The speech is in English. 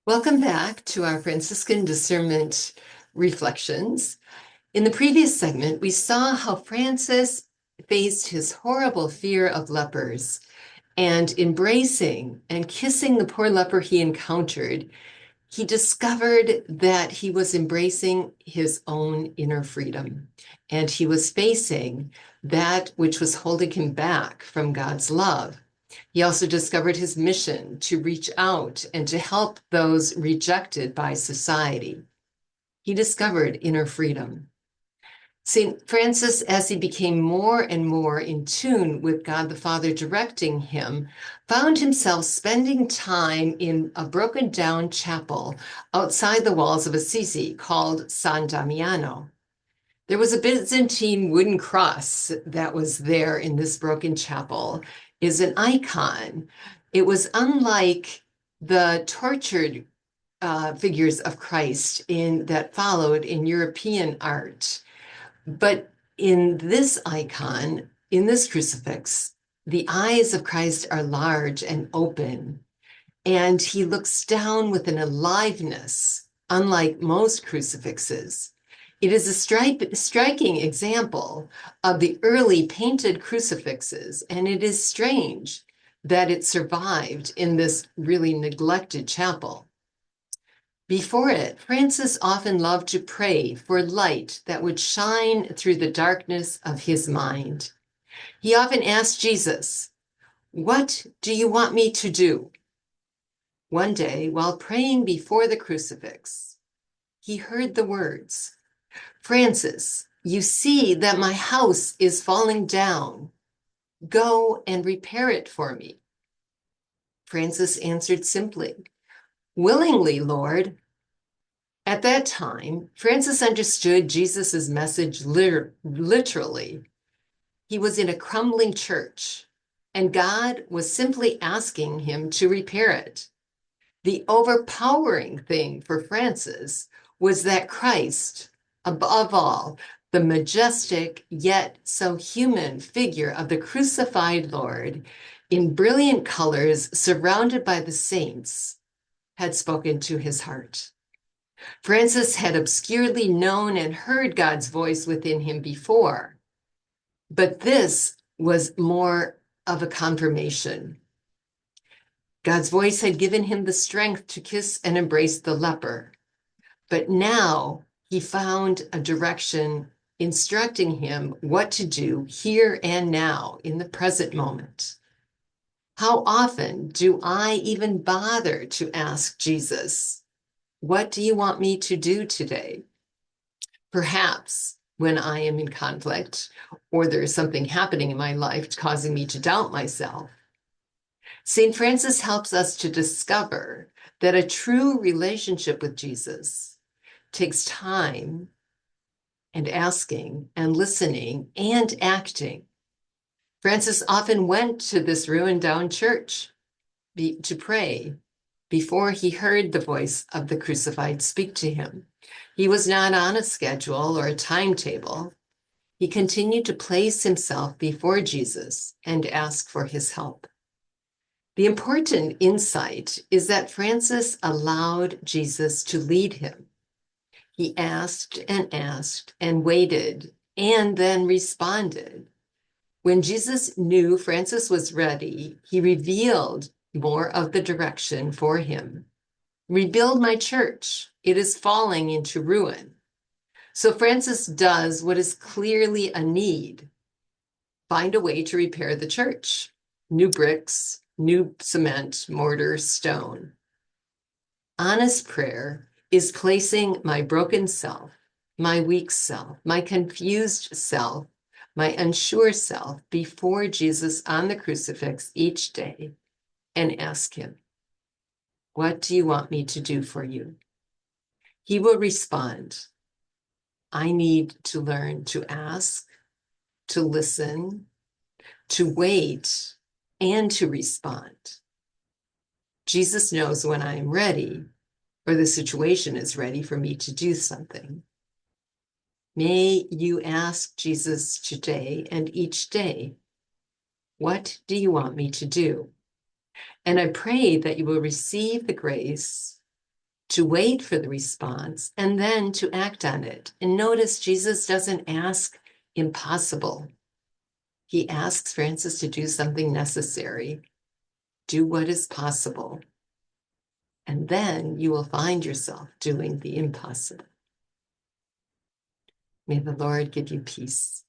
Welcome back to our Franciscan Discernment Reflections. In the previous segment, we saw how Francis faced his horrible fear of lepers and embracing and kissing the poor leper he encountered, he discovered that he was embracing his own inner freedom and he was facing that which was holding him back from God's love. He also discovered his mission to reach out and to help those rejected by society. He discovered inner freedom. St. Francis, as he became more and more in tune with God the Father directing him, found himself spending time in a broken down chapel outside the walls of Assisi called San Damiano. There was a Byzantine wooden cross that was there in this broken chapel, is an icon. It was unlike the tortured figures of Christ that followed in European art. But in this icon, in this crucifix, the eyes of Christ are large and open, and he looks down with an aliveness, unlike most crucifixes. It is a striking example of the early painted crucifixes, and it is strange that it survived in this really neglected chapel. Before it, Francis often loved to pray for light that would shine through the darkness of his mind. He often asked Jesus, "What do you want me to do?" One day, while praying before the crucifix, he heard the words, "Francis, you see that my house is falling down. Go and repair it for me." Francis answered simply, "Willingly, Lord." At that time, Francis understood Jesus' message literally. He was in a crumbling church, and God was simply asking him to repair it. The overpowering thing for Francis was that Christ, above all, the majestic yet so human figure of the crucified Lord, in brilliant colors surrounded by the saints, had spoken to his heart. Francis had obscurely known and heard God's voice within him before, but this was more of a confirmation. God's voice had given him the strength to kiss and embrace the leper, but now he found a direction instructing him what to do here and now in the present moment. How often do I even bother to ask Jesus, "What do you want me to do today?" Perhaps when I am in conflict or there's something happening in my life causing me to doubt myself. St. Francis helps us to discover that a true relationship with Jesus takes time and asking and listening and acting. Francis often went to this ruined down church to pray before he heard the voice of the crucified speak to him. He was not on a schedule or a timetable. He continued to place himself before Jesus and ask for his help. The important insight is that Francis allowed Jesus to lead him. He asked and waited and then responded. When Jesus knew Francis was ready, he revealed more of the direction for him. "Rebuild my church. It is falling into ruin." So Francis does what is clearly a need. Find a way to repair the church. New bricks, new cement, mortar, stone. Honest prayer is placing my broken self, my weak self, my confused self, my unsure self before Jesus on the crucifix each day and ask him, "What do you want me to do for you?" He will respond, "I need to learn to ask, to listen, to wait, and to respond." Jesus knows when I am ready or the situation is ready for me to do something. May you ask Jesus today and each day, "What do you want me to do?" And I pray that you will receive the grace to wait for the response, and then to act on it. And notice Jesus doesn't ask impossible. He asks Francis to do something necessary. Do what is possible. And then you will find yourself doing the impossible. May the Lord give you peace.